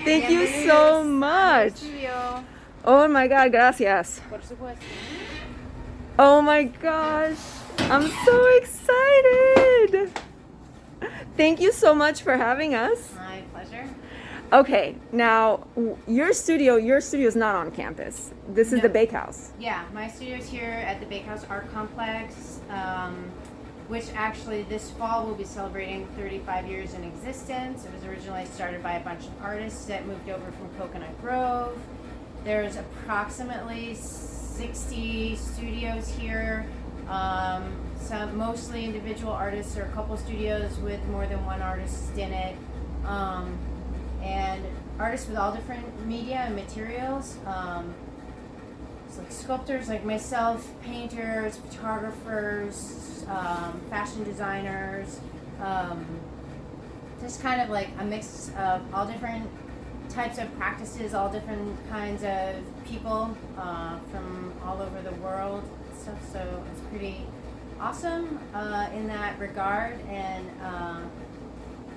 Thank you so much. Oh my God, gracias. Por supuesto. Oh my gosh, I'm so excited. Thank you so much for having us. My pleasure. Okay, now your studio is not on campus. This is the Bakehouse. Yeah, my studio's here at the Bakehouse Art Complex, which actually this fall will be celebrating 35 years in existence. It was originally started by a bunch of artists that moved over from Coconut Grove. There's approximately 60 studios here, some mostly individual artists or a couple studios with more than one artist in it, and artists with all different media and materials. It's like sculptors like myself, painters, photographers, fashion designers, just kind of like a mix of all different types of practices, all different kinds of people from all over the world and stuff. So it's pretty awesome in that regard. And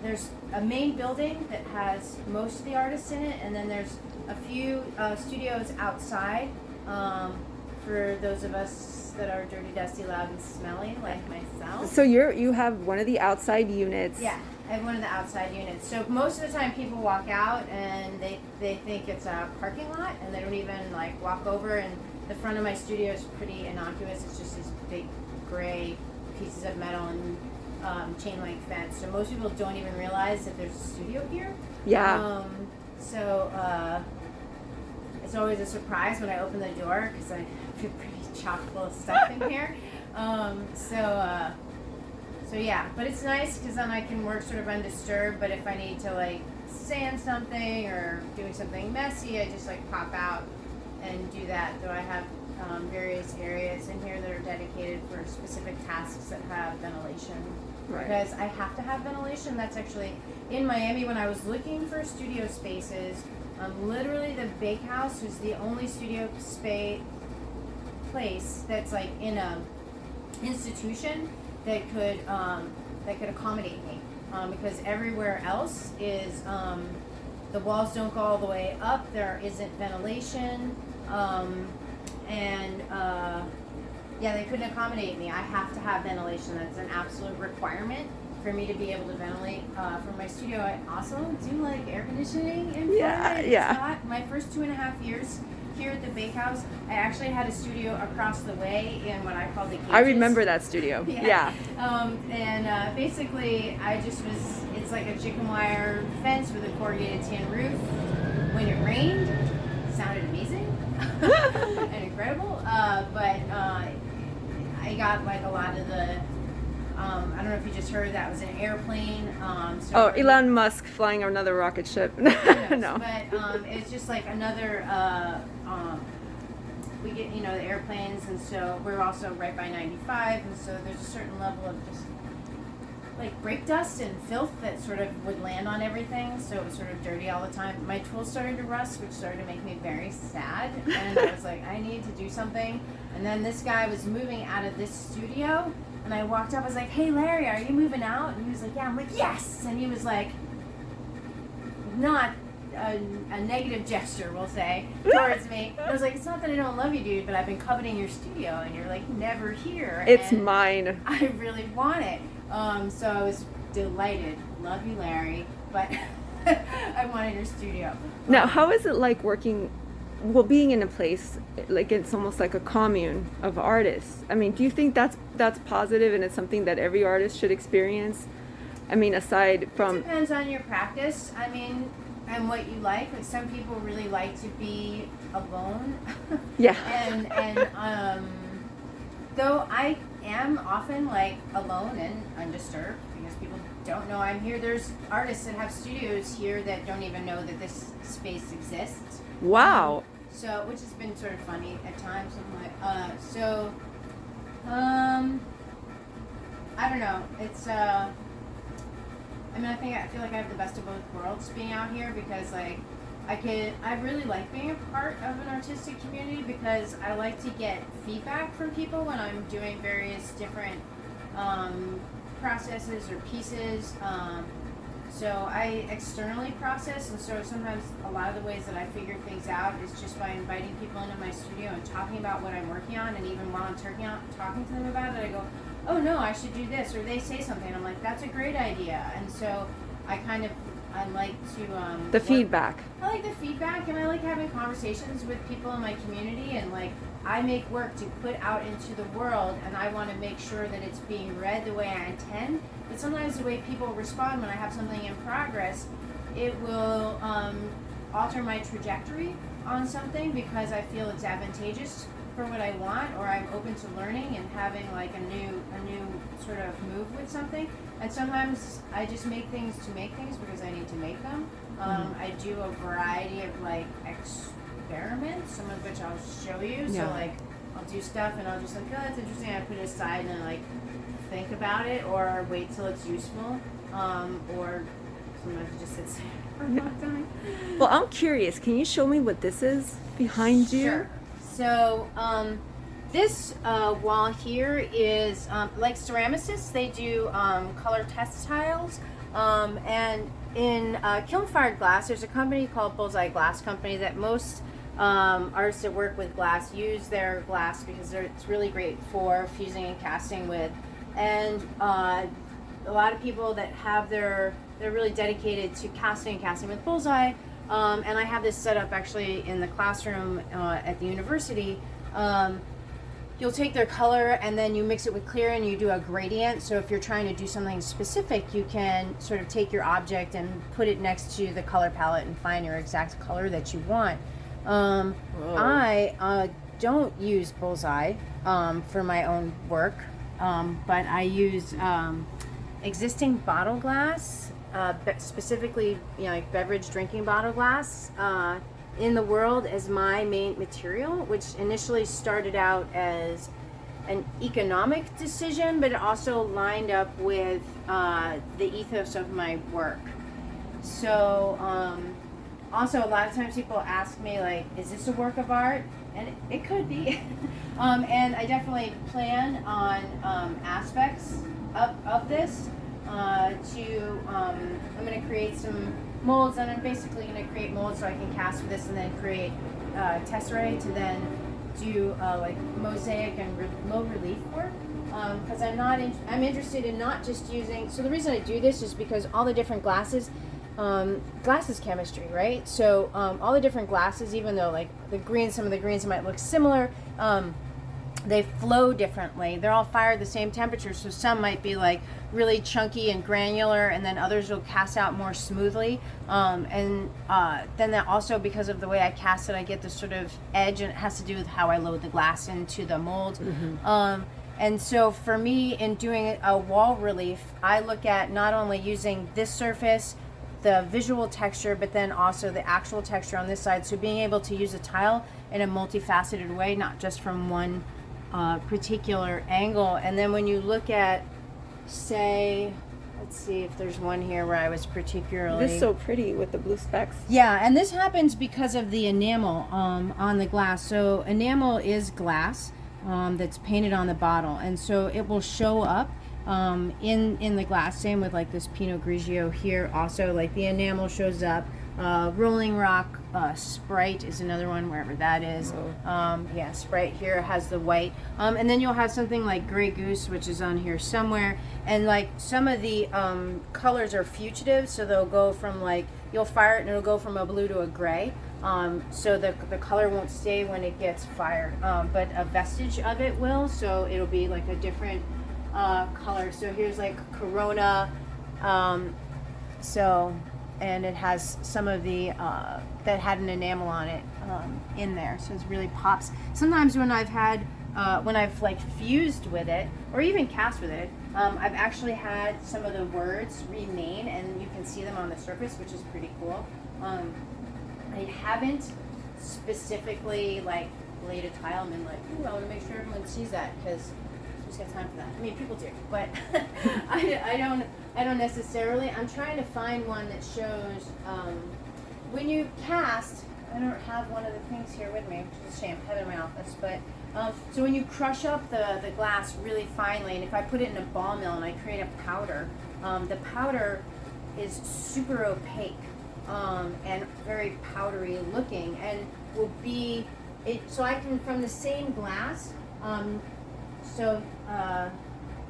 there's a main building that has most of the artists in it, and then there's a few studios outside for those of us that are dirty, dusty, loud, and smelly, like myself. So you have one of the outside units. Yeah, I have one of the outside units. So most of the time people walk out and they think it's a parking lot, and they don't even like walk over. And the front of my studio is pretty innocuous. It's just these big gray pieces of metal and chain link fence. So most people don't even realize that there's a studio here. Yeah. It's always a surprise when I open the door because I feel pretty chock full of stuff in here. So yeah, but it's nice because then I can work sort of undisturbed. But if I need to like sand something or doing something messy, I just like pop out and do that. Though I have various areas in here that are dedicated for specific tasks that have ventilation. Right. Because I have to have ventilation. That's actually in Miami when I was looking for studio spaces. Literally the Bakehouse was the only studio place that's like in a institution that could accommodate me, because everywhere else is the walls don't go all the way up. There isn't ventilation, yeah, they couldn't accommodate me. I have to have ventilation. That's an absolute requirement for me to be able to ventilate for my studio. I also do like air conditioning in Florida. Yeah. It's hot. My first 2.5 years here at the Bakehouse, I actually had a studio across the way in what I call the cages. I remember that studio. Yeah. Basically, it's like a chicken wire fence with a corrugated tin roof. When it rained, it sounded amazing and incredible. But I got like a lot of the, I don't know if you just heard, that was an airplane. Elon Musk flying another rocket ship. No. But it's just like another, we get, the airplanes, and so we're also right by 95, and so there's a certain level of just like brake dust and filth that sort of would land on everything, so it was sort of dirty all the time. My tools started to rust, which started to make me very sad, and I was like, I need to do something. And then this guy was moving out of this studio, and I walked up, I was like, hey Larry, are you moving out? And he was like, yeah. I'm like, yes. And he was like, not a negative gesture, we'll say, towards me. I was like, it's not that I don't love you, dude, but I've been coveting your studio, and you're like never here. It's and mine. I really want it. So I was delighted. Love you, Larry, but I wanted your studio. Now, how is it like being in a place like it's almost like a commune of artists? I mean, do you think that's positive and it's something that every artist should experience? I mean, aside from... It depends on your practice. I mean, and what you like. Like some people really like to be alone. Yeah. and though I am often like alone and undisturbed because people don't know I'm here. There's artists that have studios here that don't even know that this space exists. Wow. So, which has been sort of funny at times. I don't know. It's I feel like I have the best of both worlds being out here, because like I really like being a part of an artistic community, because I like to get feedback from people when I'm doing various different processes or pieces. So I externally process, and so sometimes a lot of the ways that I figure things out is just by inviting people into my studio and talking about what I'm working on, and even while I'm talking to them about it, I go, oh no, I should do this, or they say something, I'm like, that's a great idea. And so I like to The feedback. I like the feedback, and I like having conversations with people in my community, and like I make work to put out into the world, and I want to make sure that it's being read the way I intend. But sometimes the way people respond when I have something in progress, it will alter my trajectory on something because I feel it's advantageous for what I want, or I'm open to learning and having like a new sort of move with something. And sometimes I just make things to make things because I need to make them. I do a variety of like experiments, some of which I'll show you. Yeah. So like I'll do stuff and I'll just like, oh, that's interesting. I put it aside and like think about it, or wait till it's useful, or sometimes it just sits there for a long time. Well, I'm curious. Can you show me what this is behind you? Sure. So this wall here is like ceramicists. They do color textiles, and in kiln-fired glass, there's a company called Bullseye Glass Company that most artists that work with glass use their glass because it's really great for fusing and casting with. And a lot of people that have they're really dedicated to casting with Bullseye. And I have this set up actually in the classroom at the university. You'll take their color and then you mix it with clear and you do a gradient. So if you're trying to do something specific, you can sort of take your object and put it next to the color palette and find your exact color that you want. I don't use Bullseye for my own work, but I use existing bottle glass, specifically like beverage drinking bottle glass in the world as my main material, which initially started out as an economic decision, but it also lined up with the ethos of my work. So also a lot of times people ask me like, is this a work of art? And it could be. And I definitely plan on aspects of this I'm going to create some molds, and I'm basically going to create molds so I can cast with this and then create tesserae to then do like mosaic and low relief work. Because I'm interested in not just using, so the reason I do this is because all the different glasses, glass is chemistry, right? So all the different glasses, even though like some of the greens might look similar, they flow differently. They're all fired the same temperature, so some might be like really chunky and granular, and then others will cast out more smoothly. Then that also, because of the way I cast it, I get this sort of edge, and it has to do with how I load the glass into the mold. Mm-hmm. And so for me, in doing a wall relief, I look at not only using this surface, the visual texture, but then also the actual texture on this side. So being able to use a tile in a multifaceted way, not just from one particular angle. And then when you look at, say, let's see if there's one here where I was particularly... This is so pretty with the blue specks. Yeah, and this happens because of the enamel on the glass. So enamel is glass that's painted on the bottle, and so it will show up in the glass. Same with like this Pinot Grigio here also, like the enamel shows up. Rolling Rock Sprite is another one, wherever that is. Yeah, Sprite here has the white. And then you'll have something like Grey Goose, which is on here somewhere. And like some of the colors are fugitive, so they'll go from like, you'll fire it and it'll go from a blue to a gray. So the color won't stay when it gets fired, but a vestige of it will, so it'll be like a different color. So here's like Corona, and it has some of the that had an enamel on it in there, so it really pops. Sometimes when I've like fused with it or even cast with it, I've actually had some of the words remain, and you can see them on the surface, which is pretty cool. I haven't specifically like laid a tile and been like, ooh, I want to make sure everyone sees that, because who's got time for that? I mean, people do, but I don't necessarily. I'm trying to find one that shows when you cast. I don't have one of the things here with me, which is a shame. I have it in my office, but so when you crush up the glass really finely, and if I put it in a ball mill and I create a powder, the powder is super opaque and very powdery looking, and will be it. So I can, from the same glass.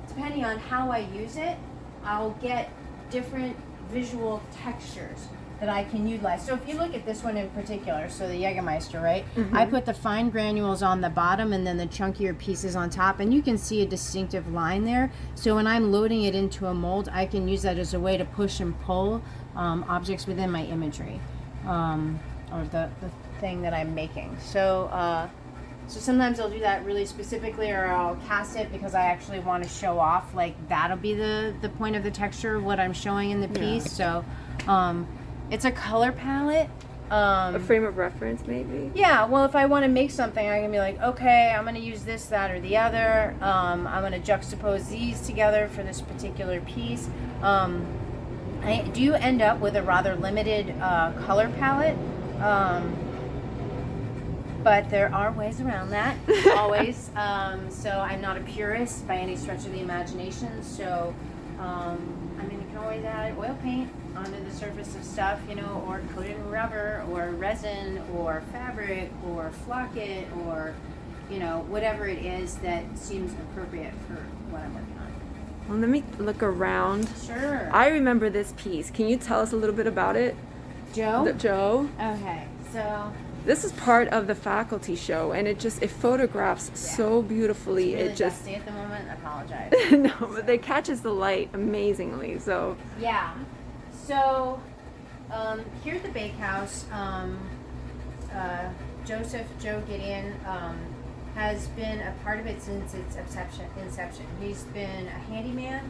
Depending on how I use it, I'll get different visual textures that I can utilize. So if you look at this one in particular, so the Jägermeister, right? Mm-hmm. I put the fine granules on the bottom and then the chunkier pieces on top, and you can see a distinctive line there. So when I'm loading it into a mold, I can use that as a way to push and pull objects within my imagery, or the thing that I'm making. So sometimes I'll do that really specifically, or I'll cast it because I actually want to show off, like that'll be the point of the texture of what I'm showing in the piece. So it's a color palette. A frame of reference, maybe? Yeah, well, if I want to make something, I can be like, okay, I'm going to use this, that, or the other. I'm going to juxtapose these together for this particular piece. I do end up with a rather limited color palette. But there are ways around that, always. So I'm not a purist by any stretch of the imagination. So, you can always add oil paint onto the surface of stuff, or coat it in rubber, or resin, or fabric, or flock it, or, whatever it is that seems appropriate for what I'm working on. Well, let me look around. Sure. I remember this piece. Can you tell us a little bit about it? Joe? Joe? Okay, so... This is part of the faculty show, and it photographs so beautifully. It's really it just dusty at the moment. I apologize. no, but it catches the light amazingly. So yeah. So here at the Bakehouse, Joe Gideon has been a part of it since its inception. He's been a handyman,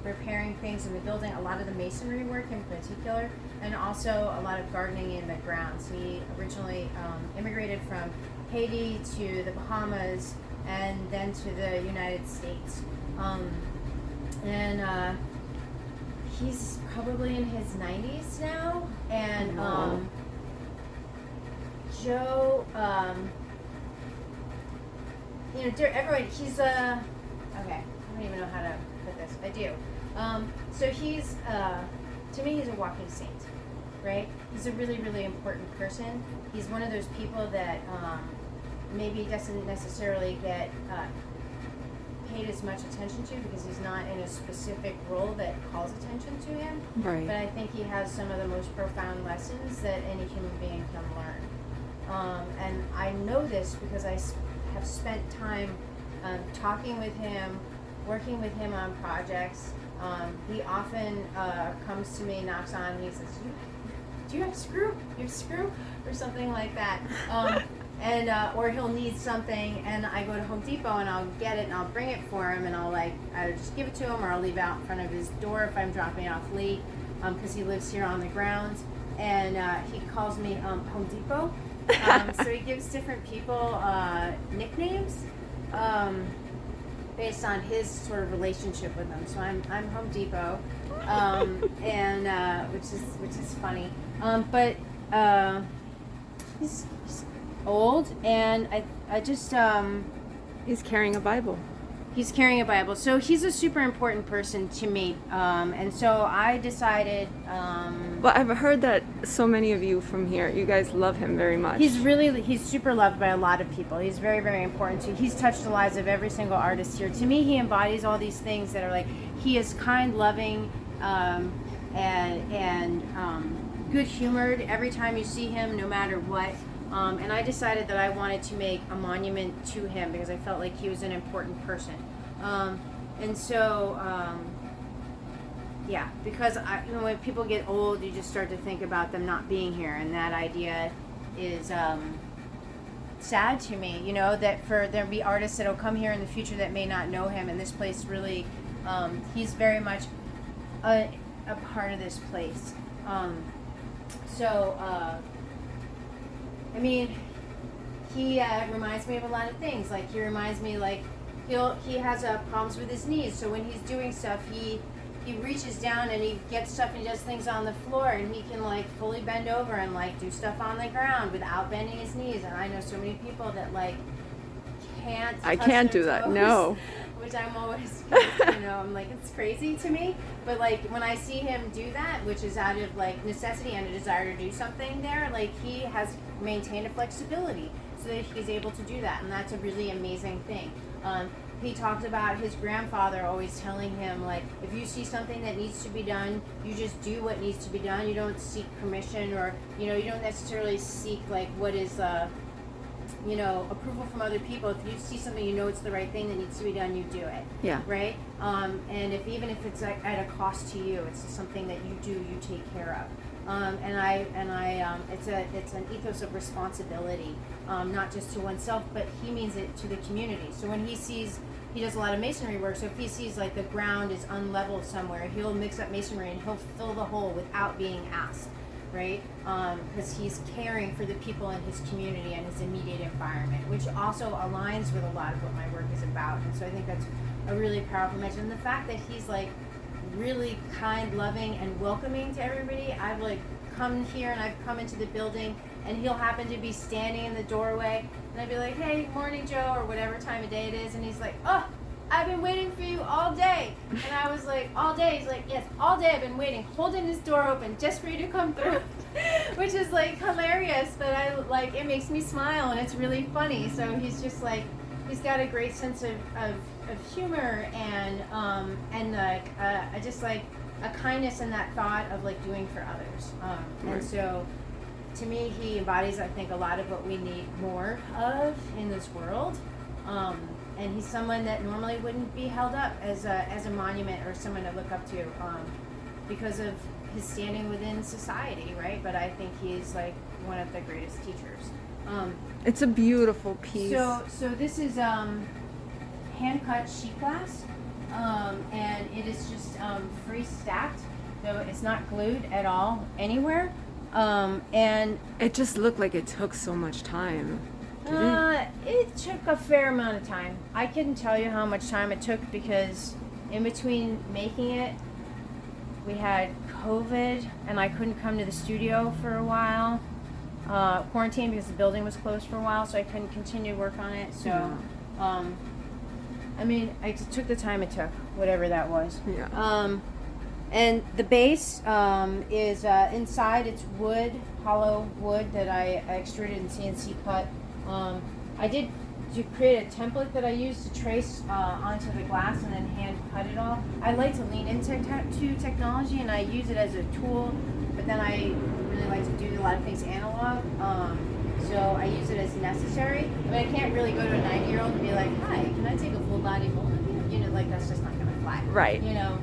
repairing things in the building, a lot of the masonry work in particular, and also a lot of gardening in the grounds. He originally immigrated from Haiti to the Bahamas and then to the United States. He's probably in his 90s now, and Joe, everyone, he's okay, I don't even know how to put this. I do. So he's, to me, he's a walking saint, right? He's a really, really important person. He's one of those people that maybe doesn't necessarily get paid as much attention to because he's not in a specific role that calls attention to him. Right. But I think he has some of the most profound lessons that any human being can learn. And I know this because I have spent time talking with him, working with him on projects. He often comes to me, knocks on, and he says, do you have screw? You have screw? Or something like that. Or he'll need something, and I go to Home Depot and I'll get it and I'll bring it for him, and I'll either just give it to him or I'll leave it out in front of his door if I'm dropping it off late, because he lives here on the grounds, and he calls me Home Depot. So he gives different people nicknames based on his sort of relationship with them. So I'm Home Depot, and which is funny. But he's old, and I just he's carrying a Bible. He's carrying a Bible. So he's a super important person to me. And so I decided... well, I've heard that so many of you from here, you guys love him very much. He's super loved by a lot of people. He's very, very important too. He's touched the lives of every single artist here. To me, he embodies all these things that are like, he is kind, loving, and good-humored every time you see him, no matter what. And I decided that I wanted to make a monument to him because I felt like he was an important person. Because when people get old, you just start to think about them not being here, and that idea is sad to me, that there'll be artists that'll come here in the future that may not know him, and this place really, he's very much a part of this place. He reminds me of a lot of things. Like, he reminds me, like, he has problems with his knees, so when he's doing stuff, he reaches down and he gets stuff and he does things on the floor, and he can, like, fully bend over and, like, do stuff on the ground without bending his knees. And I know so many people that, like, can't touch I can't their do that, toes no. which I'm always, I'm like, it's crazy to me. But like when I see him do that, which is out of like necessity and a desire to do something there, like he has maintained a flexibility so that he's able to do that, and that's a really amazing thing. He talked about his grandfather always telling him, like, if you see something that needs to be done, you just do what needs to be done. You don't seek permission, or you don't necessarily seek like what is approval from other people. If you see something, it's the right thing that needs to be done, you do it. Yeah. Right. And even if it's at a cost to you, it's something that you take care of. It's an ethos of responsibility, not just to oneself, but he means it to the community. So when he does a lot of masonry work, so if he sees like the ground is unlevel somewhere, he'll mix up masonry and he'll fill the hole without being asked, right? Because he's caring for the people in his community and his immediate environment, which also aligns with a lot of what my work is about. And so I think that's a really powerful message. And the fact that he's like really kind, loving, and welcoming to everybody. I've like come here and I've come into the building and he'll happen to be standing in the doorway and I'd be like, hey, morning, Joe, or whatever time of day it is, and he's like, oh, I've been waiting for you all day. And I was like, all day? He's like, yes, all day I've been waiting, holding this door open just for you to come through. Which is like hilarious, but it makes me smile and it's really funny. So he's just like, he's got a great sense of humor and just like a kindness and that thought of like doing for others. And so to me, he embodies, I think, a lot of what we need more of in this world. And he's someone that normally wouldn't be held up as a monument or someone to look up to because of his standing within society, right? But I think he's like one of the greatest teachers. It's a beautiful piece. So this is hand cut sheet glass, and it is just free stacked, so it's not glued at all anywhere. And it just looked like it took so much time. It took a fair amount of time. I couldn't tell you how much time it took because in between making it, we had COVID, and I couldn't come to the studio for a while. Quarantine because the building was closed for a while, so I couldn't continue to work on it. So, I just took the time it took, whatever that was. Yeah. And the base is inside. It's wood, hollow wood that I extruded and CNC cut. I did to create a template that I used to trace onto the glass and then hand cut it all. I like to lean into technology and I use it as a tool, but then I really like to do a lot of things analog. So I use it as necessary. I mean, I can't really go to a 90-year-old and be like, hi, can I take a full body mold of you? You know, like that's just not going to fly. Right. You know,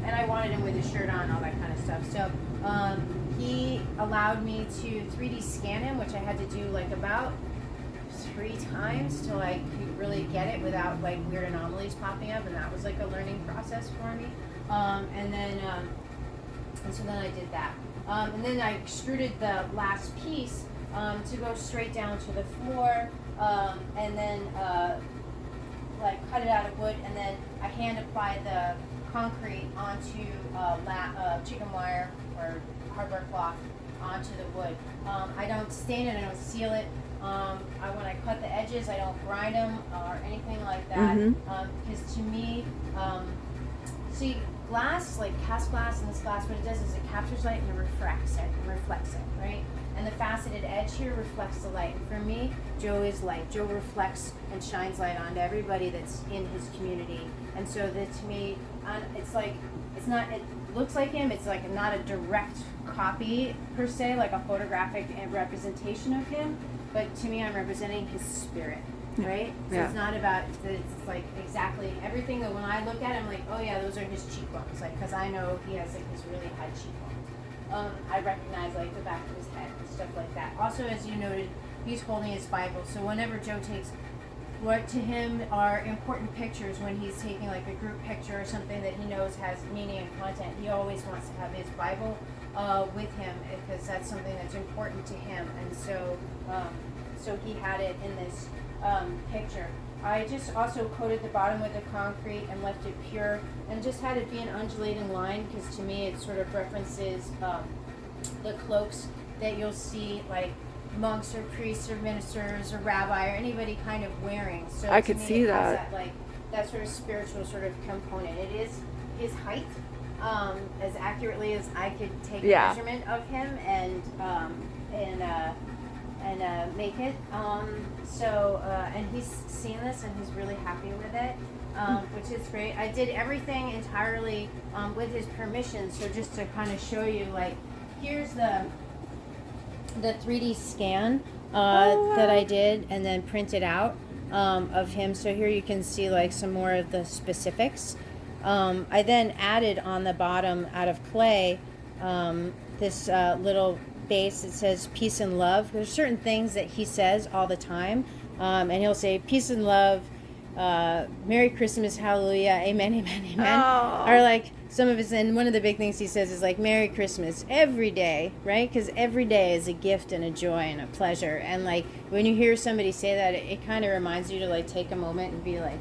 and I wanted him with his shirt on, all that kind of stuff. So he allowed me to 3D scan him, which I had to do like about 3 times till I could really get it without like weird anomalies popping up, and that was like a learning process for me. And so then I did that. And then I extruded the last piece to go straight down to the floor, and then like cut it out of wood, and then I hand applied the concrete onto chicken wire or hardware cloth onto the wood. I don't stain it, I don't seal it. When I cut the edges, I don't grind them or anything like that, because to me, see, glass, like cast glass and this glass, what it does is it captures light and it refracts it, right? And the faceted edge here reflects the light. And for me, Joe is light. Joe reflects and shines light onto everybody that's in his community. And so that to me, it's like, it looks like him, it's like not a direct copy per se, like a photographic representation of him, but to me I'm representing his spirit, right? So it's not about, it's like exactly everything that when I look at him, like, oh yeah, those are his cheekbones, like, because I know he has like his really high cheekbones. I recognize like the back of his head and stuff like that. Also, as you noted, he's holding his Bible, so whenever Joe takes what to him are important pictures, when he's taking like a group picture or something that he knows has meaning and content, he always wants to have his Bible with him because that's something that's important to him. And so so he had it in this picture. I just also coated the bottom with the concrete and left it pure and just had it be an undulating line because to me it sort of references the cloaks that you'll see like monks or priests or ministers or rabbi or anybody kind of wearing. So I could see that. Like that sort of spiritual sort of component. It is his height, as accurately as I could take a measurement of him and make it. And he's seen this and he's really happy with it, which is great. I did everything entirely with his permission. So just to kind of show you, like, here's the 3D scan that I did and then printed out of him. So here you can see like some more of the specifics. I then added on the bottom out of clay this little base. It says peace and love. There's certain things that he says all the time, and he'll say peace and love, Merry Christmas, Hallelujah, Amen, Amen, Amen. Or like some of his, and one of the big things he says is like Merry Christmas every day, right? Because every day is a gift and a joy and a pleasure. And like when you hear somebody say that, it kind of reminds you to like take a moment and be like,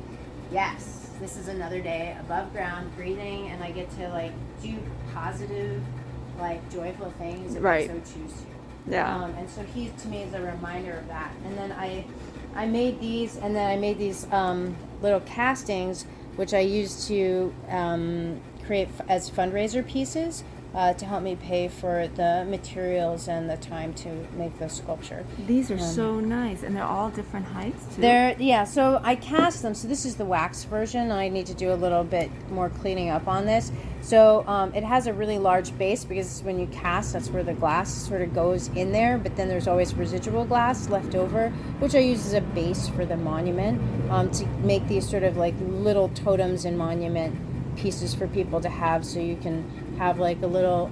yes, this is another day above ground, breathing, and I get to like do positive, like joyful things if I so choose to. Yeah. And so he to me is a reminder of that. And then I made these, and then I made these little castings, which I used to create as fundraiser pieces to help me pay for the materials and the time to make the sculpture. These are so nice, and they're all different heights too. So I cast them. So this is the wax version. I need to do a little bit more cleaning up on this. So it has a really large base because when you cast, that's where the glass sort of goes in there, but then there's always residual glass left over, which I use as a base for the monument to make these sort of like little totems and monument pieces for people to have, so you can have like a little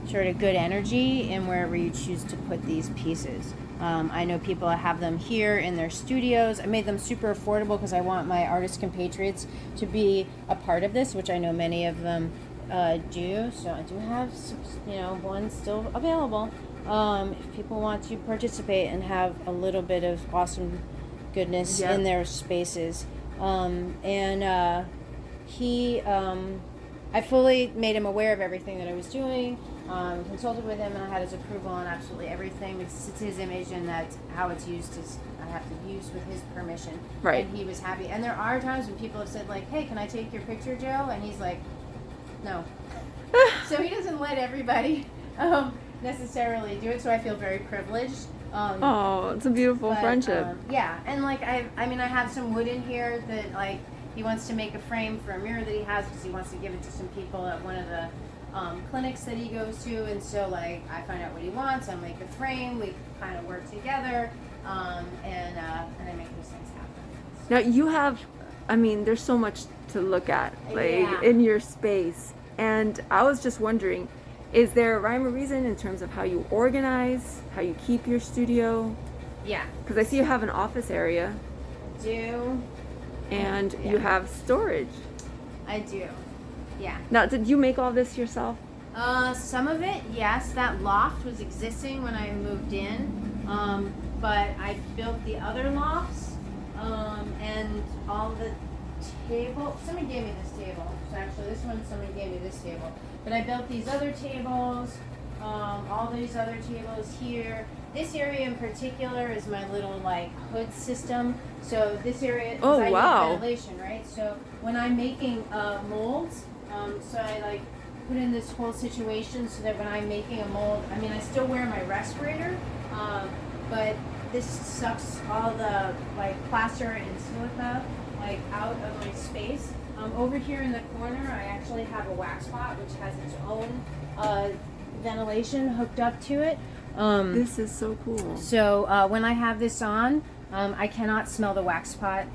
sort of good energy in wherever you choose to put these pieces. I know people have them here in their studios. I made them super affordable because I want my artist compatriots to be a part of this, which I know many of them do. So I do have, one still available if people want to participate and have a little bit of awesome goodness in their spaces. I fully made him aware of everything that I was doing, consulted with him, and I had his approval on absolutely everything because it's his image and that's how it's used. I have to use with his permission. Right. And he was happy. And there are times when people have said, like, hey, can I take your picture, Joe? And he's like, no. So he doesn't let everybody necessarily do it, so I feel very privileged. It's a beautiful friendship. And like I have some wood in here that like he wants to make a frame for a mirror that he has because he wants to give it to some people at one of the clinics that he goes to, and so like I find out what he wants, I make a frame, we kind of work together, and I make those things happen. Now you have, there's so much to look at, like in your space, and I was just wondering, is there a rhyme or reason in terms of how you organize, how you keep your studio? Yeah. Because I see you have an office area. I do. And you have storage. I do. Yeah. Now, did you make all this yourself? Some of it, yes. That loft was existing when I moved in, but I built the other lofts, and all the table. Somebody gave me this table. So actually, this one, somebody gave me this table. But I built these other tables, all these other tables here. This area in particular is my little like hood system. So this area, I need ventilation, right? So when I'm making molds, so I like put in this whole situation so that when I'm making a mold, I still wear my respirator, but this sucks all the like plaster and silica like out of my space. Over here in the corner, I actually have a wax pot which has its own ventilation hooked up to it. This is so cool. So when I have this on, I cannot smell the wax pot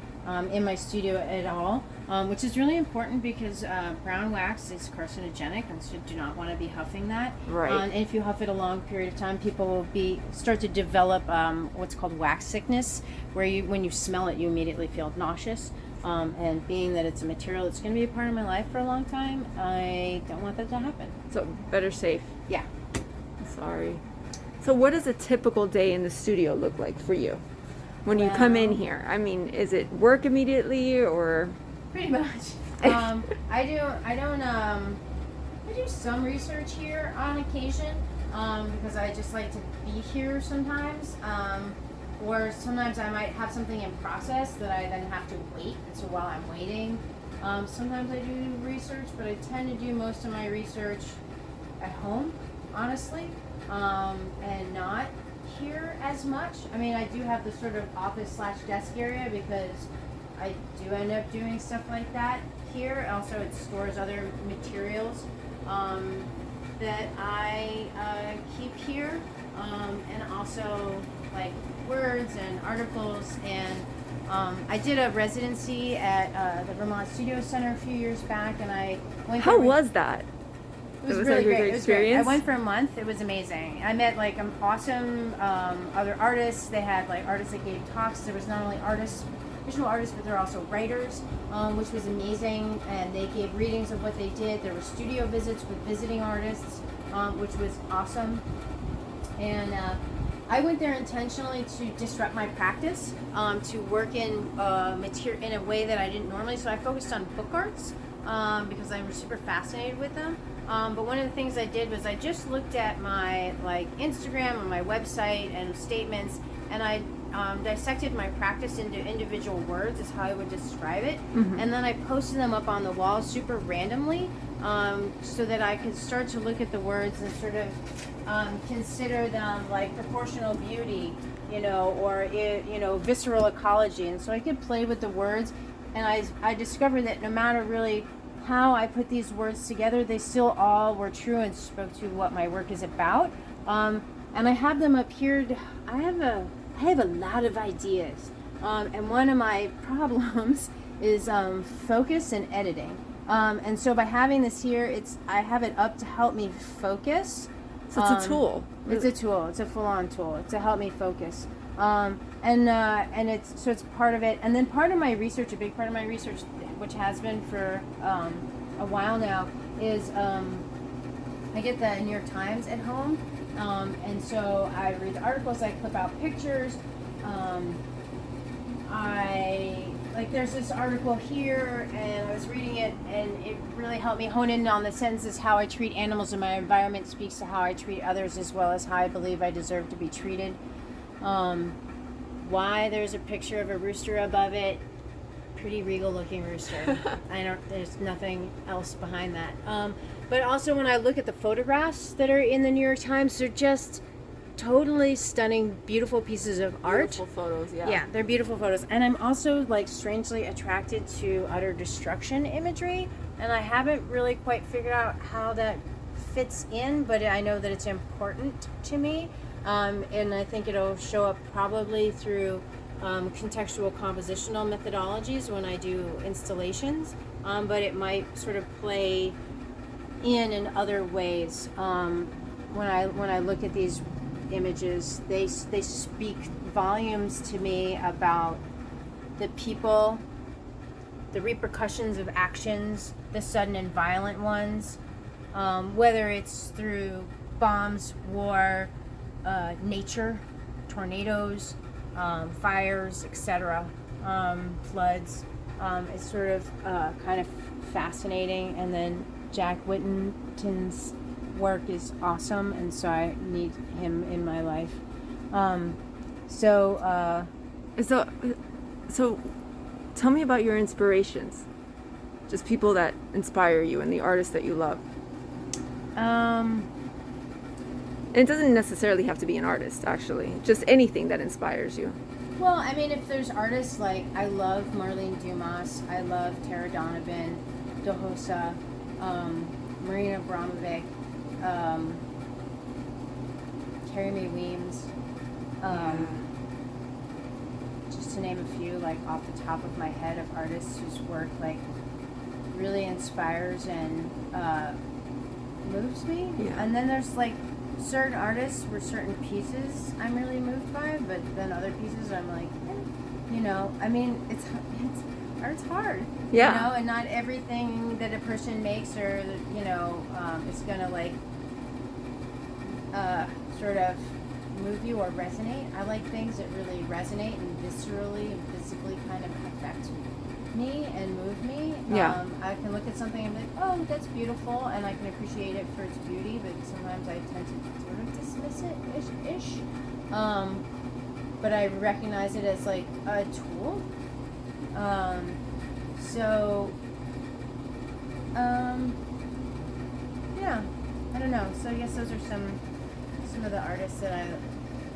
in my studio at all, which is really important because brown wax is carcinogenic, and so do not want to be huffing that. Right. And if you huff it a long period of time, people will start to develop what's called wax sickness, where when you smell it, you immediately feel nauseous. And being that it's a material that's going to be a part of my life for a long time, I don't want that to happen. So better safe. Yeah. Sorry. So what does a typical day in the studio look like for you when you come in here? Is it work immediately or? Pretty much. I do some research here on occasion because I just like to be here sometimes. or sometimes I might have something in process that I then have to wait. And so while I'm waiting, sometimes I do research, but I tend to do most of my research at home, honestly, and not here as much. I mean, I do have the sort of office/desk area because I do end up doing stuff like that here. Also, it stores other materials that I keep here, and also like words and articles. And I did a residency at the Vermont Studio Center a few years back, and I went. How was that? It was That really like a great. great It was great. I experience? went for a month. It was amazing. I met like awesome other artists. They had like artists that gave talks. There was not only artists, visual artists, but there were also writers, which was amazing. And they gave readings of what they did. There were studio visits with visiting artists, which was awesome. And I went there intentionally to disrupt my practice, to work in material in a way that I didn't normally. So I focused on book arts because I'm super fascinated with them. But one of the things I did was I just looked at my like Instagram and my website and statements, and I dissected my practice into individual words is how I would describe it. Mm-hmm. And then I posted them up on the wall super randomly, so that I could start to look at the words and sort of consider them like proportional beauty, or visceral ecology. And so I could play with the words, and I discovered that no matter really how I put these words together, they still all were true and spoke to what my work is about. And I have them up here. I have a lot of ideas, and one of my problems is focus and editing. And so by having this here, I have it up to help me focus. So it's a tool. It's a tool. It's a full-on tool to help me focus. And it's part of it. And then part of my research, a big part of my research, which has been for a while now, is I get the New York Times at home, and so I read the articles. I clip out pictures. There's this article here, and I was reading it, and it really helped me hone in on the sentences: how I treat animals in my environment speaks to how I treat others, as well as how I believe I deserve to be treated. Why there's a picture of a rooster above it, pretty regal looking rooster. There's nothing else behind that. But also when I look at the photographs that are in the New York Times, they're just totally stunning, beautiful pieces of art. Beautiful photos, yeah. Yeah, they're beautiful photos. And I'm also like strangely attracted to utter destruction imagery, and I haven't really quite figured out how that fits in, but I know that it's important to me. And I think it'll show up probably through contextual compositional methodologies when I do installations, but it might sort of play in other ways. When I look at these images, they speak volumes to me about the people, the repercussions of actions, the sudden and violent ones, whether it's through bombs, war, nature, tornadoes, fires, etc., floods. It's sort of kind of fascinating. And then Jack Whittington's work is awesome, and so I need him in my life. So tell me about your inspirations. Just people that inspire you and the artists that you love. And it doesn't necessarily have to be an artist, actually. Just anything that inspires you. Well, I mean, if there's artists like, I love Marlene Dumas, I love Tara Donovan, Dohosa, Marina Abramovic, Carrie Mae Weems, just to name a few, like off the top of my head, of artists whose work like really inspires and moves me. Yeah. And then there's like certain artists where certain pieces I'm really moved by, but then other pieces I'm like, I mean, art's hard. Yeah. And not everything that a person makes or, is gonna like sort of move you or resonate. I like things that really resonate and viscerally and physically kind of affect me and move me. Yeah. I can look at something and be like, oh, that's beautiful, and I can appreciate it for its beauty, but sometimes I tend to sort of dismiss it ish. but I recognize it as like a tool. Yeah, I don't know. So I guess those are some of the artists that I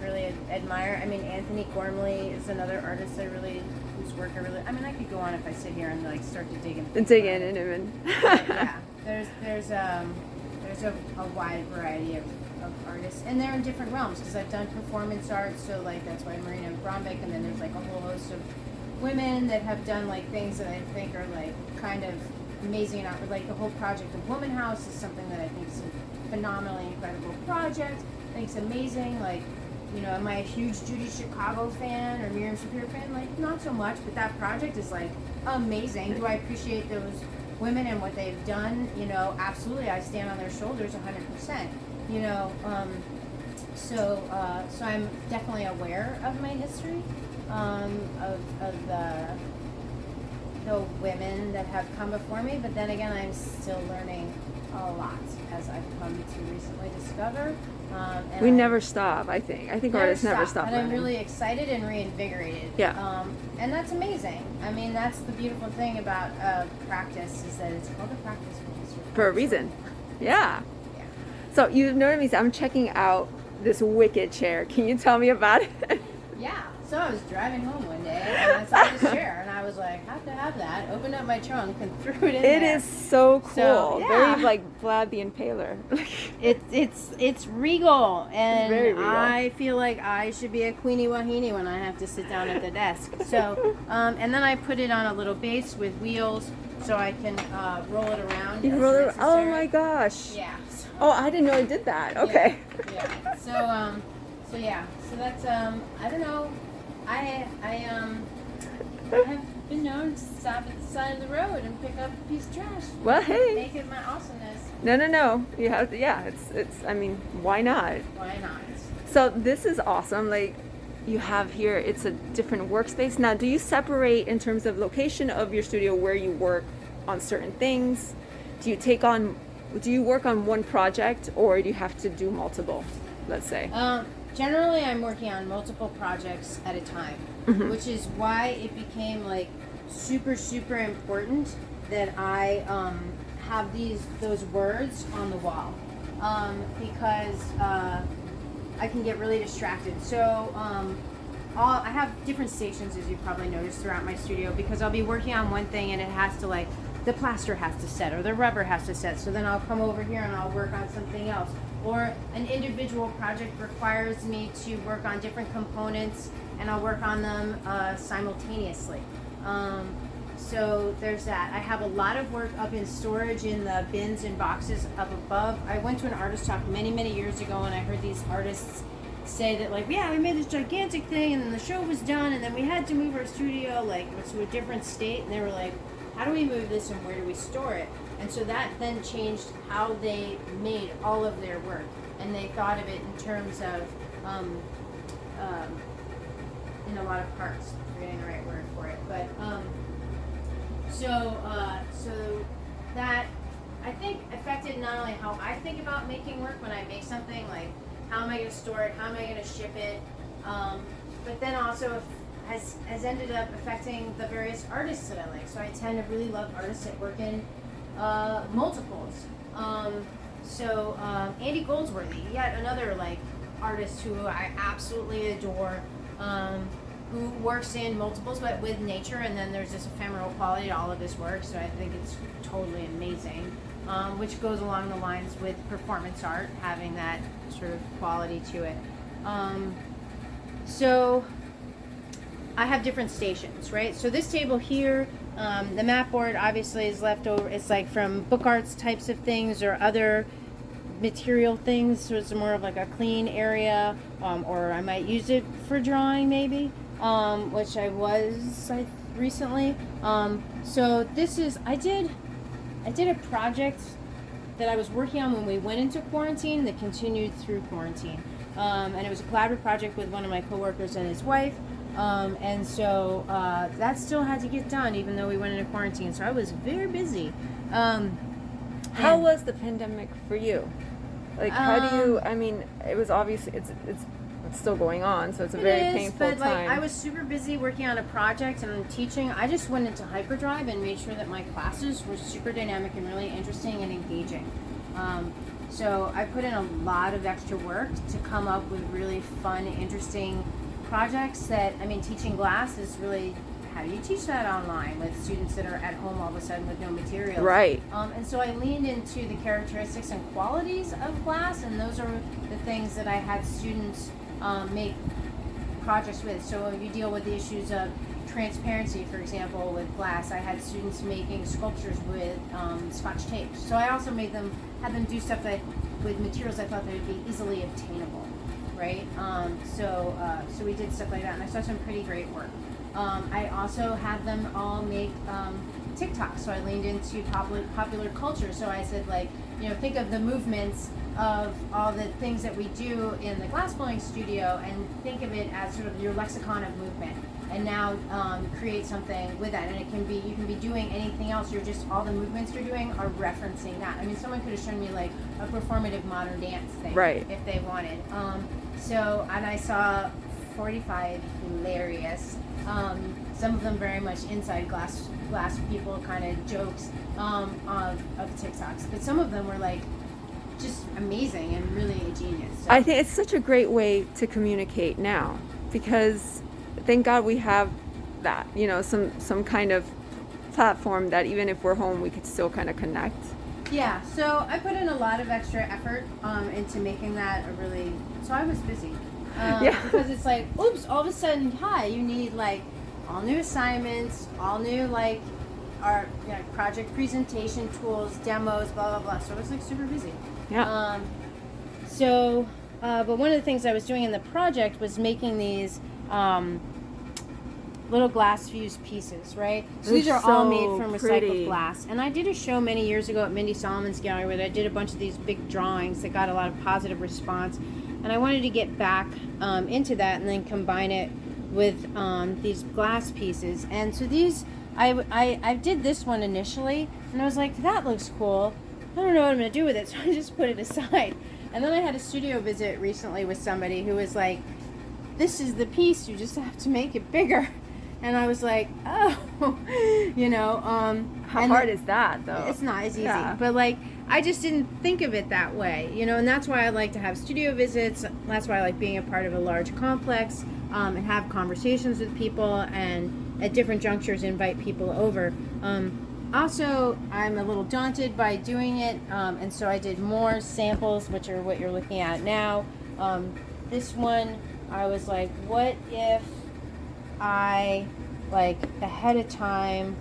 really admire. I mean, Anthony Gormley is another artist whose work I really. I mean, I could go on if I sit here and like start to dig in. Dig in and even. Yeah, there's a wide variety of artists, and they're in different realms because I've done performance art, so like that's why Marina Brombeck, and then there's like a whole host of women that have done like things that I think are like kind of amazing and art. Like the whole project of Woman House is something that I think is a phenomenally incredible project. I think it's amazing. Like, you know, am I a huge Judy Chicago fan or Miriam Shapiro fan? Like, not so much, but that project is like amazing. Do I appreciate those women and what they've done? You know, absolutely. I stand on their shoulders 100%. You know, so I'm definitely aware of my history, of the women that have come before me. But then again, I'm still learning a lot as I've come to recently discover. We never stop. I think artists never stop. And learning. I'm really excited and reinvigorated. Yeah. And that's amazing. I mean, that's the beautiful thing about practice is that it's called a practice for a reason. Yeah. So you noticed I'm checking out this wicked chair. Can you tell me about it? Yeah. So I was driving home one day and I saw this chair and I was like, have to have that. Opened up my trunk and threw it in there. It is so cool. So, yeah. Very like Vlad the Impaler. It's regal, and it's very regal. I feel like I should be a Queenie Wahine when I have to sit down at the desk. So and then I put it on a little base with wheels so I can roll it around. You roll it. Oh my gosh. Yeah. Oh, I didn't know it did that. Okay. Yeah. So yeah. So that's I don't know. I have been known to stop at the side of the road and pick up a piece of trash. Well, hey. Make it my awesomeness. No. You have to. Yeah. It's. I mean, why not? Why not? So this is awesome. Like, you have here. It's a different workspace. Now, do you separate in terms of location of your studio where you work on certain things? Do you work on one project, or do you have to do multiple, let's say? Generally, I'm working on multiple projects at a time, which is why it became like super, super important that I have those words on the wall, because I can get really distracted. So I have different stations, as you probably noticed, throughout my studio, because I'll be working on one thing and it has to like, the plaster has to set or the rubber has to set. So then I'll come over here and I'll work on something else. Or an individual project requires me to work on different components and I'll work on them simultaneously. So there's that. I have a lot of work up in storage in the bins and boxes up above. I went to an artist talk many, many years ago and I heard these artists say that like, yeah, we made this gigantic thing and then the show was done and then we had to move our studio like to a different state, and they were like, how do we move this and where do we store it? And so that then changed how they made all of their work. And they thought of it in terms of, in a lot of parts, forgetting the right word for it. But, so that, I think, affected not only how I think about making work when I make something, like how am I going to store it, how am I going to ship it, but then also has ended up affecting the various artists that I like. So I tend to really love artists that work in multiples. Andy Goldsworthy, yet another like artist who I absolutely adore, who works in multiples but with nature, and then there's this ephemeral quality to all of his work. So I think it's totally amazing, which goes along the lines with performance art, having that sort of quality to it. So I have different stations, right? So this table here, the mat board obviously is left over. It's like from book arts types of things or other material things. So it's more of like a clean area, or I might use it for drawing maybe, which I recently. So this is, I did a project that I was working on when we went into quarantine that continued through quarantine. And it was a collaborative project with one of my coworkers and his wife. And so that still had to get done even though we went into quarantine. So I was very busy. How was the pandemic for you? Like, how do you, I mean, it was obviously, it's it's still going on, so it's a It very is, painful but time. like I was super busy working on a project and teaching. I just went into hyperdrive and made sure that my classes were super dynamic and really interesting and engaging. So I put in a lot of extra work to come up with really fun, interesting projects that, I mean, teaching glass is really, how do you teach that online with students that are at home all of a sudden with no materials? Right. And so I leaned into the characteristics and qualities of glass, and those are the things that I had students make projects with. So if you deal with the issues of transparency, for example, with glass, I had students making sculptures with Scotch tape. So I also had them do stuff with materials I thought that would be easily obtainable, right? So we did stuff like that, and I saw some pretty great work. I also had them all make TikToks, so I leaned into popular culture. So I said, like, think of the movements of all the things that we do in the glassblowing studio, and think of it as sort of your lexicon of movement. And now create something with that, and you can be doing anything else. You're just, all the movements you're doing are referencing that. I mean, someone could have shown me like a performative modern dance thing, right, if they wanted. And I saw 45 hilarious. Some of them very much inside glass people kind of jokes of TikToks, but some of them were like just amazing and really genius. So. I think it's such a great way to communicate now, because thank God we have that, some kind of platform that even if we're home, we could still kind of connect. Yeah, so I put in a lot of extra effort into making that so I was busy. Because it's like, oops, all of a sudden, you need like all new assignments, all new like art, project presentation tools, demos, blah, blah, blah. So I was like super busy. Yeah. But one of the things I was doing in the project was making these little glass fused pieces, right? So these are all made from recycled glass. And I did a show many years ago at Mindy Solomon's Gallery where I did a bunch of these big drawings that got a lot of positive response. And I wanted to get back into that and then combine it with these glass pieces. And so these, I did this one initially, and I was like, that looks cool. I don't know what I'm going to do with it, so I just put it aside. And then I had a studio visit recently with somebody who was like, this is the piece, you just have to make it bigger. And I was like, oh, How hard is that, though? It's not as easy. Yeah. But, like, I just didn't think of it that way, and that's why I like to have studio visits. That's why I like being a part of a large complex and have conversations with people, and at different junctures invite people over. Also, I'm a little daunted by doing it, and so I did more samples, which are what you're looking at now. This one, I was like, what if I, like, ahead of time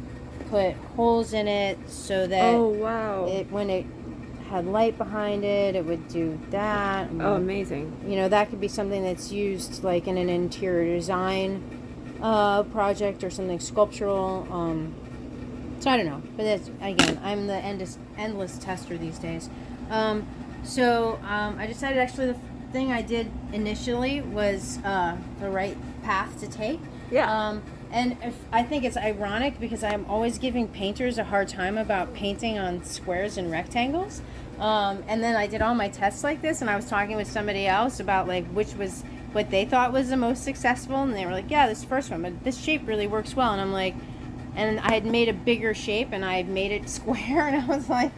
put holes in it so that when it had light behind it, it would do that. Oh, amazing. That could be something that's used like in an interior design project or something sculptural. So I don't know, but that's, again, I'm the endless tester these days. I decided actually the thing I did initially was the right path to take. Yeah. And I think it's ironic because I'm always giving painters a hard time about painting on squares and rectangles. And then I did all my tests like this, and I was talking with somebody else about like which was what they thought was the most successful, and they were like, yeah, this first one, but this shape really works well. And I'm like, and I had made a bigger shape and I had made it square, and I was like,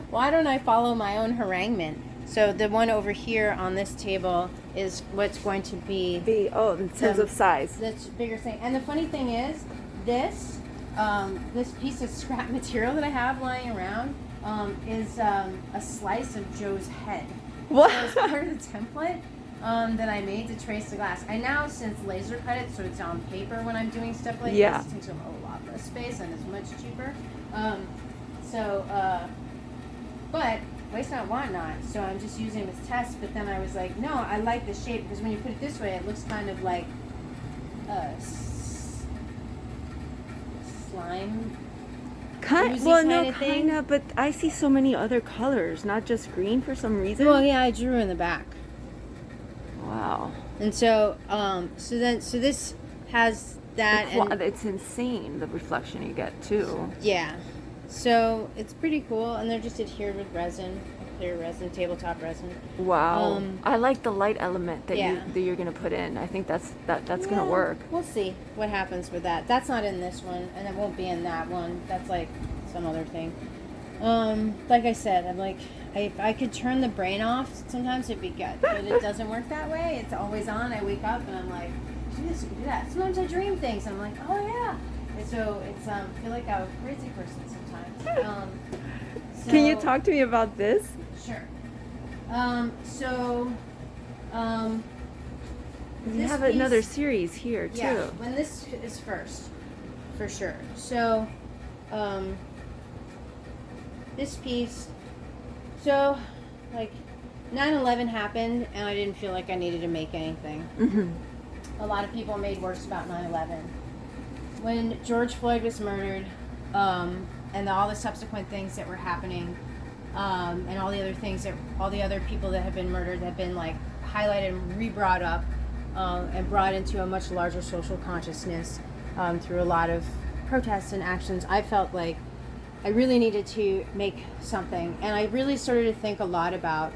why don't I follow my own haranguement? So the one over here on this table is what's going to be in terms of size. That's bigger thing. And the funny thing is, this piece of scrap material that I have lying around is a slice of Joe's head. What? So it's part of the template that I made to trace the glass. I now since laser cut it, so it's on paper when I'm doing stuff like this. It takes a lot less space and it's much cheaper. But waste not, want not. So I'm just using this test, but then I was like, no, I like the shape because when you put it this way, it looks kind of like slime. Kind of, but I see so many other colors, not just green for some reason. Well, yeah, I drew in the back. Wow. And so, so this has that. It's insane, the reflection you get too. Yeah. So it's pretty cool, and they're just adhered with resin. clear resin, tabletop resin. Wow. I like the light element that Yeah. you're gonna put in. I think that's gonna Yeah, work. We'll see what happens with that. That's not in this one, and it won't be in that one. That's like some other thing. Like I said, I'm like, if I could turn the brain off, sometimes it'd be good. But it doesn't work that way. It's always on. I wake up and I'm like, do this, do that. Sometimes I dream things, and I'm like, oh yeah. And so it's I feel like I'm a crazy person sometimes. Can you talk to me about this? Sure. You this have piece- another series here too. Yeah, when this is first, for sure. So, this piece, so, like, 9/11 happened, and I didn't feel like I needed to make anything. Mm-hmm. A lot of people made works about 9/11. When George Floyd was murdered, and all the subsequent things that were happening, and all the other things that, all the other people that have been murdered have been, like, highlighted and re-brought up, and brought into a much larger social consciousness through a lot of protests and actions. I felt like I really needed to make something, and I really started to think a lot about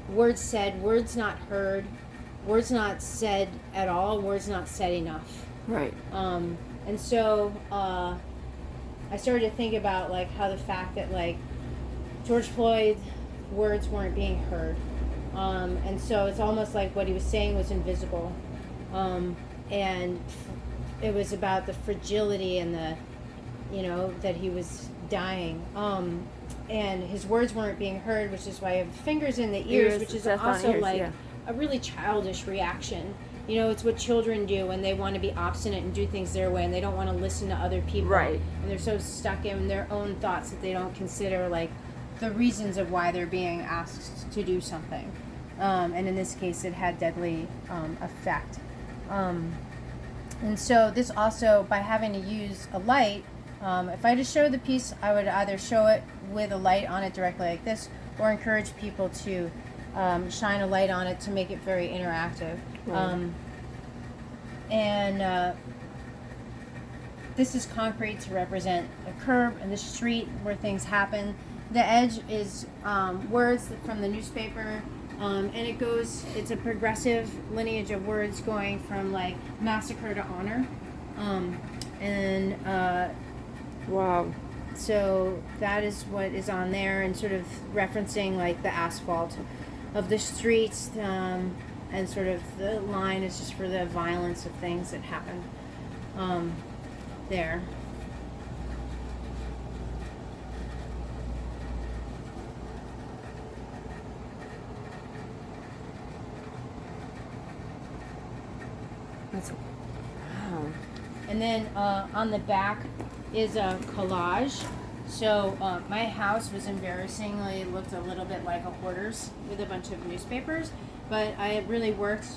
words said, words not heard, words not said at all, words not said enough. Right. And so I started to think about like how the fact that like George Floyd's words weren't being heard. And so it's almost like what he was saying was invisible. And it was about the fragility and the, that he was dying. And his words weren't being heard, which is why I have fingers in the ears, which is also a really childish reaction. It's what children do when they want to be obstinate and do things their way, and they don't want to listen to other people. Right. And they're so stuck in their own thoughts that they don't consider like the reasons of why they're being asked to do something. And in this case, it had deadly effect. And so this also, by having to use a light, if I just show the piece, I would either show it with a light on it directly like this, or encourage people to shine a light on it to make it very interactive. Right. This is concrete to represent a curb and the street where things happen. The edge is words from the newspaper, and it's a progressive lineage of words going from like massacre to honor. Wow. So that is what is on there, and sort of referencing like the asphalt of the streets, and sort of the line is just for the violence of things that happen there. That's wow. And then on the back is a collage. So my house was embarrassingly looked a little bit like a hoarder's with a bunch of newspapers, but I had really worked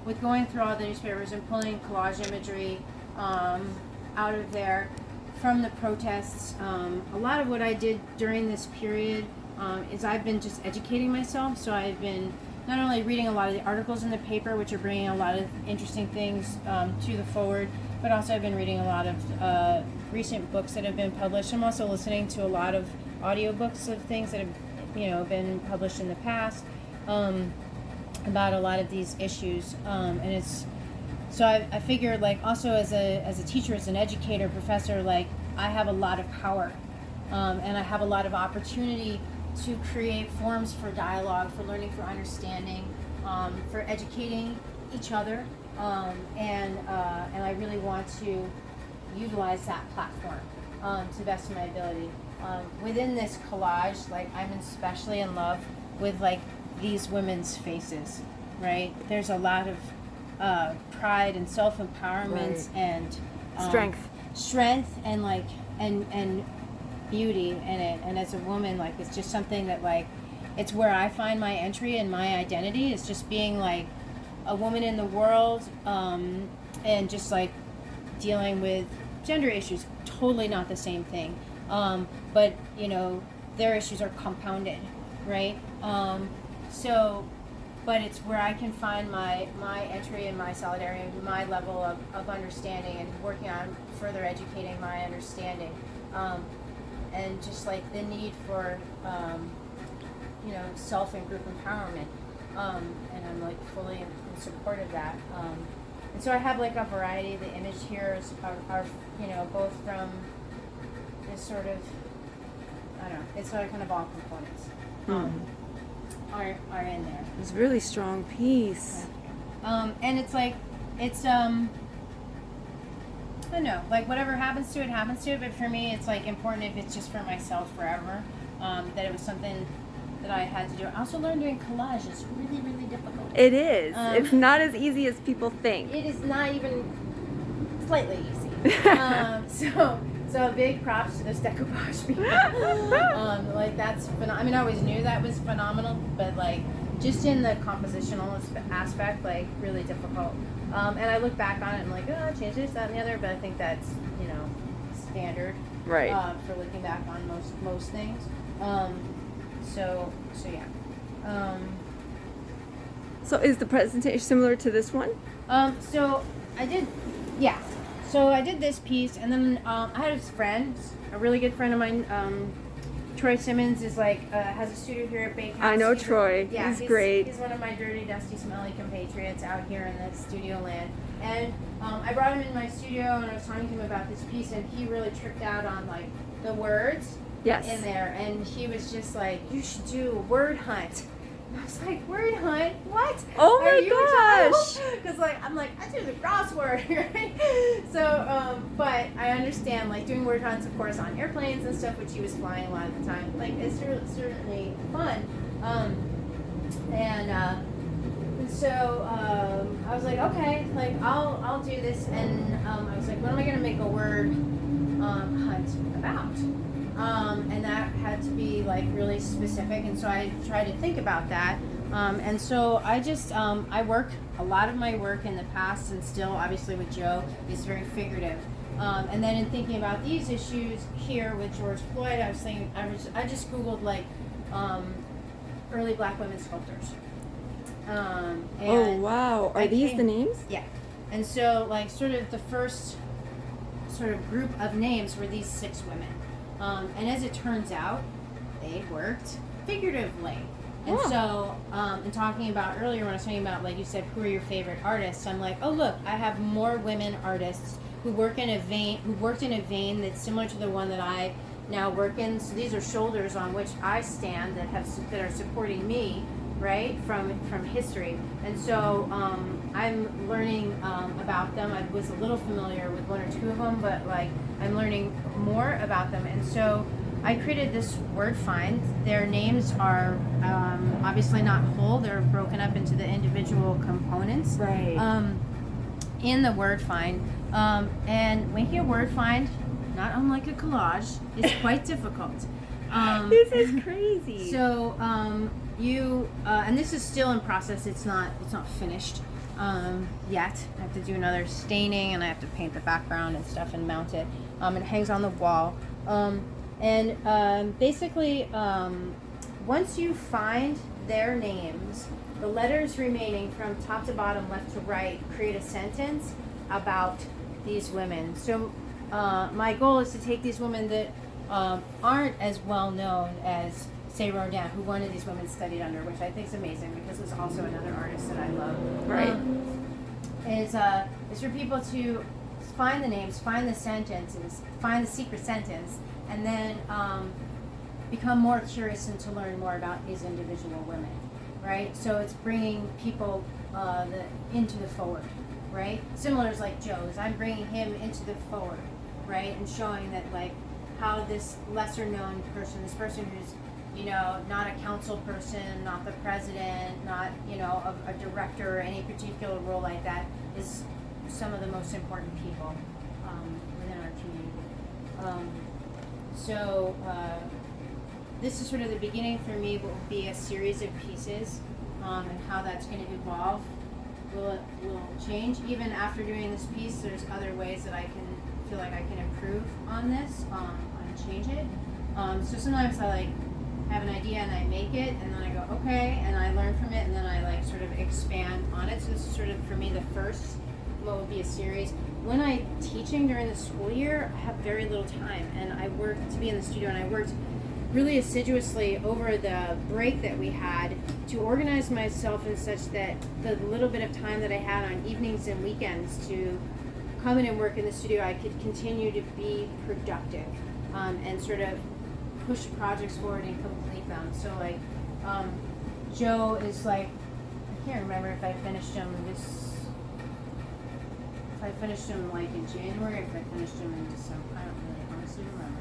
with going through all the newspapers and pulling collage imagery out of there from the protests. A lot of what I did during this period is I've been just educating myself. So I've been not only reading a lot of the articles in the paper, which are bringing a lot of interesting things to the forward, but also I've been reading a lot of recent books that have been published. I'm also listening to a lot of audiobooks of things that have been published in the past about a lot of these issues. And it's so I figured like also as a teacher, as an educator, professor, like I have a lot of power, and I have a lot of opportunity to create forms for dialogue, for learning, for understanding, for educating each other, and I really want to utilize that platform to the best of my ability. Within this collage, like I'm especially in love with like these women's faces, right? There's a lot of pride and self-empowerment, Right. And strength and like and beauty in it. And as a woman, like it's just something that like it's where I find my entry and my identity is just being like a woman in the world, and just like dealing with gender issues. Totally not the same thing, but their issues are compounded, right? But it's where I can find my entry and my solidarity and my level of understanding and working on further educating my understanding, and just like the need for self and group empowerment, and I'm like fully in support of that. And so I have like a variety. The image here are both from this sort of, I don't know, it's sort of kind of all components are in there. It's a really strong piece. And it's like, I don't know, like whatever happens to it, but for me it's like important if it's just for myself forever, that it was something that I had to do. I also learned doing collage is really, really difficult. It is. It's not as easy as people think. It is not even slightly easy. So big props to those decoupage people. Like that's, I mean, I always knew that was phenomenal, but like just in the compositional aspect, like really difficult. And I look back on it and I'm like, oh, change this, that, and the other, but I think that's, standard. Right. For looking back on most things. So yeah. So is the presentation similar to this one? So I did this piece, and then I had a friend, a really good friend of mine, Troy Simmons, is like has a studio here at Bakehouse. I know Troy. He's great. He's one of my dirty, dusty, smelly compatriots out here in the studio land. And I brought him in my studio, and I was talking to him about this piece, and he really tripped out on like the words in there, and he was just like, "You should do a word hunt." And I was like, "Word hunt? What? Oh my gosh!" Because I'm like, I do the crossword, right? So, but I understand like doing word hunts, of course, on airplanes and stuff, which he was flying a lot of the time. Like it's certainly fun. And so I was like, okay, like I'll do this, and I was like, what am I gonna make a word hunt about? And that had to be like really specific, and so I tried to think about that. And so I just I work a lot of my work in the past, and still obviously with Joe, is very figurative. And then in thinking about these issues here with George Floyd, I was thinking I just googled like early Black women sculptors. And oh wow! Are these the names? Yeah. And so like sort of the first sort of group of names were these 6 women. And as it turns out, they worked figuratively. And so, in talking about earlier when I was talking about, like you said, who are your favorite artists? I'm like, oh look, I have more women artists who worked in a vein that's similar to the one that I now work in. So these are shoulders on which I stand that are supporting me, right, from history. And so I'm learning about them. I was a little familiar with 1 or 2 of them, but like I'm learning more about them. And so I created this word find. Their names are obviously not whole. They're broken up into the individual components in the word find. And making a word find, not unlike a collage, is quite difficult. This is crazy. So and this is still in process. It's not finished yet. I have to do another staining, and I have to paint the background and stuff and mount it. It hangs on the wall. Basically, once you find their names, the letters remaining from top to bottom, left to right, create a sentence about these women. So my goal is to take these women that aren't as well known as, say, Rodin, who one of these women studied under, which I think is amazing because is also another artist that I love. Right. Is for people to find the names, find the sentences, find the secret sentence, and then become more curious and to learn more about these individual women, right? So it's bringing people into the forward, right? Similar as like Joe's, I'm bringing him into the forward, right? And showing that like how this lesser known person, this person who's not a council person, not the president, not a director or any particular role like that, is some of the most important people within our community. So this is sort of the beginning for me. Will be a series of pieces, and how that's going to evolve will change. Even after doing this piece, there's other ways that I can feel like I can improve on this, and change it. So sometimes I like have an idea and I make it, and then I go okay, and I learn from it, and then I like sort of expand on it. So this is sort of for me the first what would be a series. When I'm teaching during the school year, I have very little time, and I work to be in the studio, and I worked really assiduously over the break that we had to organize myself in such that the little bit of time that I had on evenings and weekends to come in and work in the studio, I could continue to be productive, and sort of push projects forward and complete them. So like, Joe is like, I can't remember if I finished him like in January, if I finished him in December. I don't really honestly remember.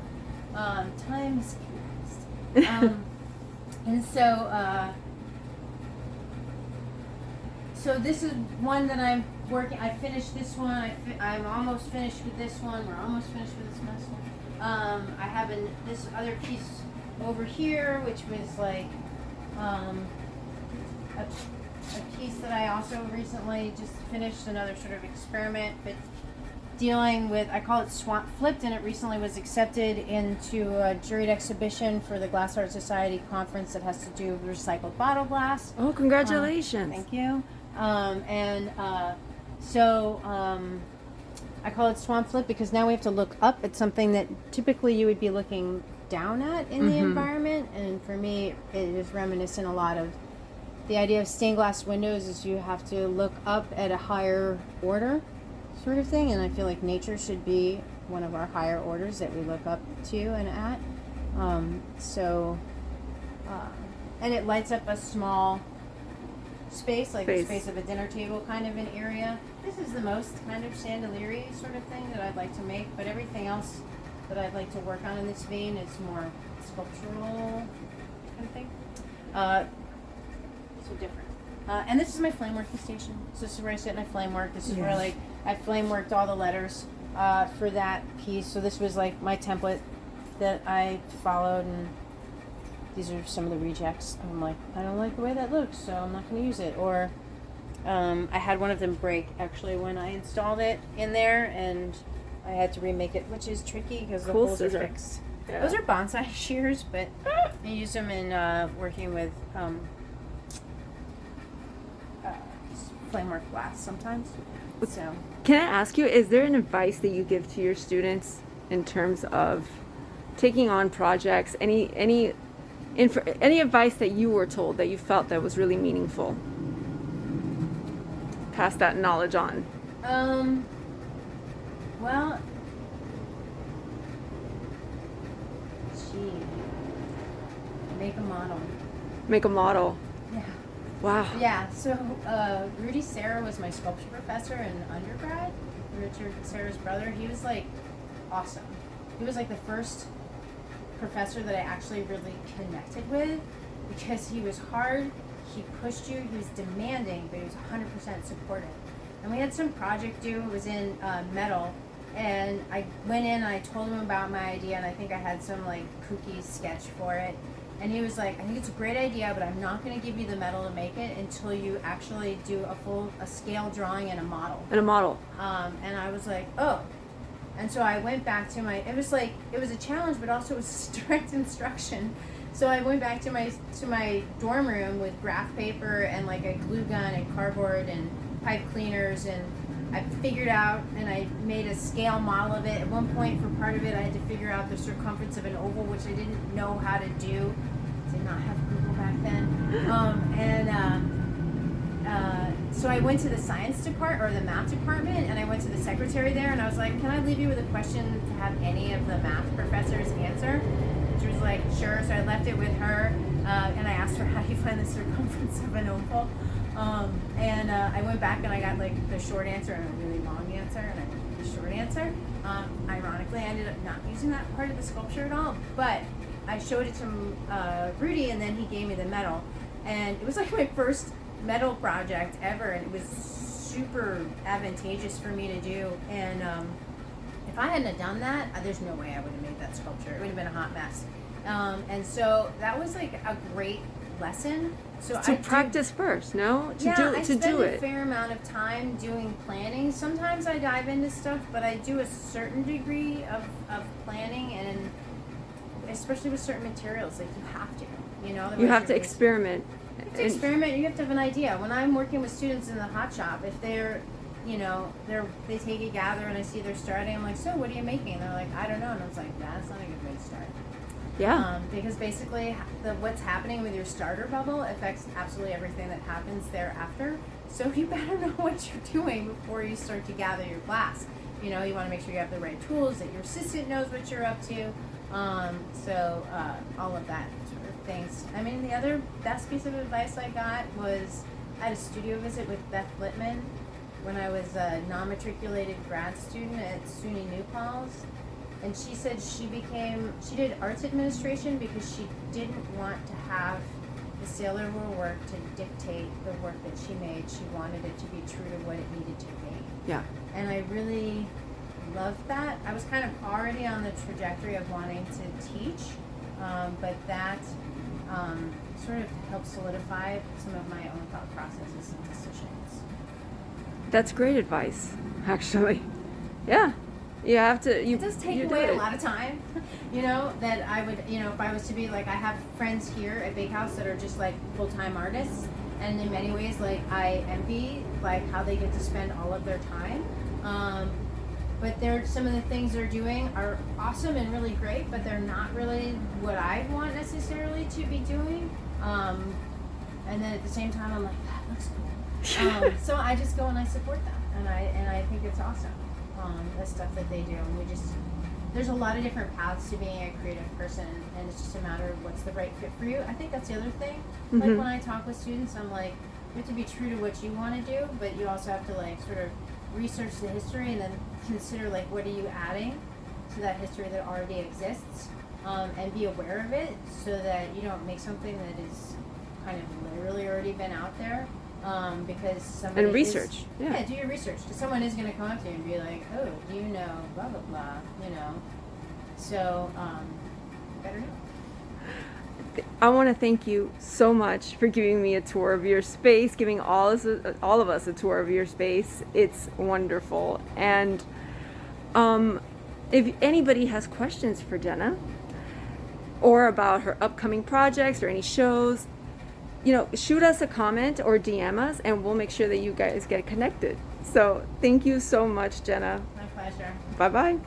Time is fast. And so this is one that I'm working. I finished this one. I'm almost finished with this one. We're almost finished with this next one. I have this other piece over here, which was like a piece that I also recently just finished, another sort of experiment, but dealing with, I call it Swamp Flipped, and it recently was accepted into a juried exhibition for the Glass Art Society conference that has to do with recycled bottle glass. Oh, congratulations. Thank you. So I call it Swamp Flip because now we have to look up at something that typically you would be looking down at in the environment, and for me it is reminiscent a lot of the idea of stained glass windows. Is you have to look up at a higher order sort of thing, and I feel like nature should be one of our higher orders that we look up to and at. And it lights up a small space, like the space of a dinner table kind of an area. This is the most kind of chandelier-y sort of thing that I'd like to make, but everything else that I'd like to work on in this vein is more sculptural kind of thing. So different. And this is my flame working station. So this is where I sit and I flame work. This is where like I flame worked all the letters for that piece. So this was like my template that I followed, and these are some of the rejects. I'm like, I don't like the way that looks, so I'm not going to use it. Or I had one of them break actually when I installed it in there, and I had to remake it, which is tricky because the holes are fixed. Yeah. Those are bonsai shears, but I use them in working with flame work glass sometimes. So, can I ask you, is there an advice that you give to your students in terms of taking on projects? Any advice that you were told that you felt that was really meaningful? Pass that knowledge on. Well, make a model. Make a model. Yeah. Wow. Yeah, so Rudy Serra was my sculpture professor in undergrad. Richard Serra's brother. He was like awesome. He was like the first professor that I actually really connected with because he was hard, he pushed you, he was demanding, but he was 100% supportive. And we had some project due, it was in metal, and I went in and I told him about my idea, and I think I had some like kooky sketch for it. And he was like, I think it's a great idea, but I'm not going to give you the metal to make it until you actually do a scale drawing and a model. And a model. And I was like, oh. And so I went back to it was a challenge, but also it was direct instruction. So I went back to my dorm room with graph paper and like a glue gun and cardboard and pipe cleaners, and I figured out and I made a scale model of it. At one point, for part of it, I had to figure out the circumference of an oval, which I didn't know how to do. I did not have Google back then. So I went to the science department or the math department, and I went to the secretary there, and I was like, "Can I leave you with a question to have any of the math professors answer?" She was like, "Sure." So I left it with her, and I asked her, "How do you find the circumference of an oval?" I went back and I got like the short answer and a really long answer, and I went with the short answer. Ironically, I ended up not using that part of the sculpture at all, but I showed it to Rudy, and then he gave me the medal, and it was like my first metal project ever, and it was super advantageous for me to do. And if I hadn't have done that, there's no way I would have made that sculpture. It would have been a hot mess. And so that was like a great lesson. So I practice first, no? I spend a fair amount of time doing planning. Sometimes I dive into stuff, but I do a certain degree of planning, and especially with certain materials, like you have to, you have to experiment. To experiment, you have to have an idea. When I'm working with students in the hot shop, if they take a gather and I see they're starting, I'm like, so what are you making? And they're like, I don't know. And I was like, that's not a good way to start. Yeah. Because basically, what's happening with your starter bubble affects absolutely everything that happens thereafter. So you better know what you're doing before you start to gather your class. You know, you want to make sure you have the right tools, that your assistant knows what you're up to. All of that sort of things. I mean, the other best piece of advice I got was I had a studio visit with Beth Littman when I was a non-matriculated grad student at SUNY New Paltz. And she said she did arts administration because she didn't want to have the Sailor Moon work to dictate the work that she made. She wanted it to be true to what it needed to be. Yeah. And I really loved that. I was kind of already on the trajectory of wanting to teach, but that sort of helped solidify some of my own thought processes and decisions. That's great advice, actually. Yeah. You have to. It does take away a lot of time, you know, that I would, you know, if I was to be like, I have friends here at Bakehouse that are just like full-time artists, and in many ways, like, I envy, like, how they get to spend all of their time. But some of the things they're doing are awesome and really great, but they're not really what I want necessarily to be doing. And then at the same time, I'm like, that looks cool. So I just go and I support them, and I think it's awesome. The stuff that they do, and there's a lot of different paths to being a creative person, and it's just a matter of what's the right fit for you. I think that's the other thing. Mm-hmm. Like when I talk with students, I'm like, you have to be true to what you want to do, but you also have to like sort of research the history and then consider like what are you adding to that history that already exists, and be aware of it so that you don't make something that is kind of literally already been out there. Because somebody and research. Yeah, do your research. Because someone is going to come up to you and be like, oh, do you know, blah, blah, blah, you know. So, better know. I want to thank you so much for giving me a tour of your space, giving all of us a tour of your space. It's wonderful. And if anybody has questions for Jenna or about her upcoming projects or any shows, you know, shoot us a comment or DM us, and we'll make sure that you guys get connected. So thank you so much, Jenna. My pleasure. Bye-bye.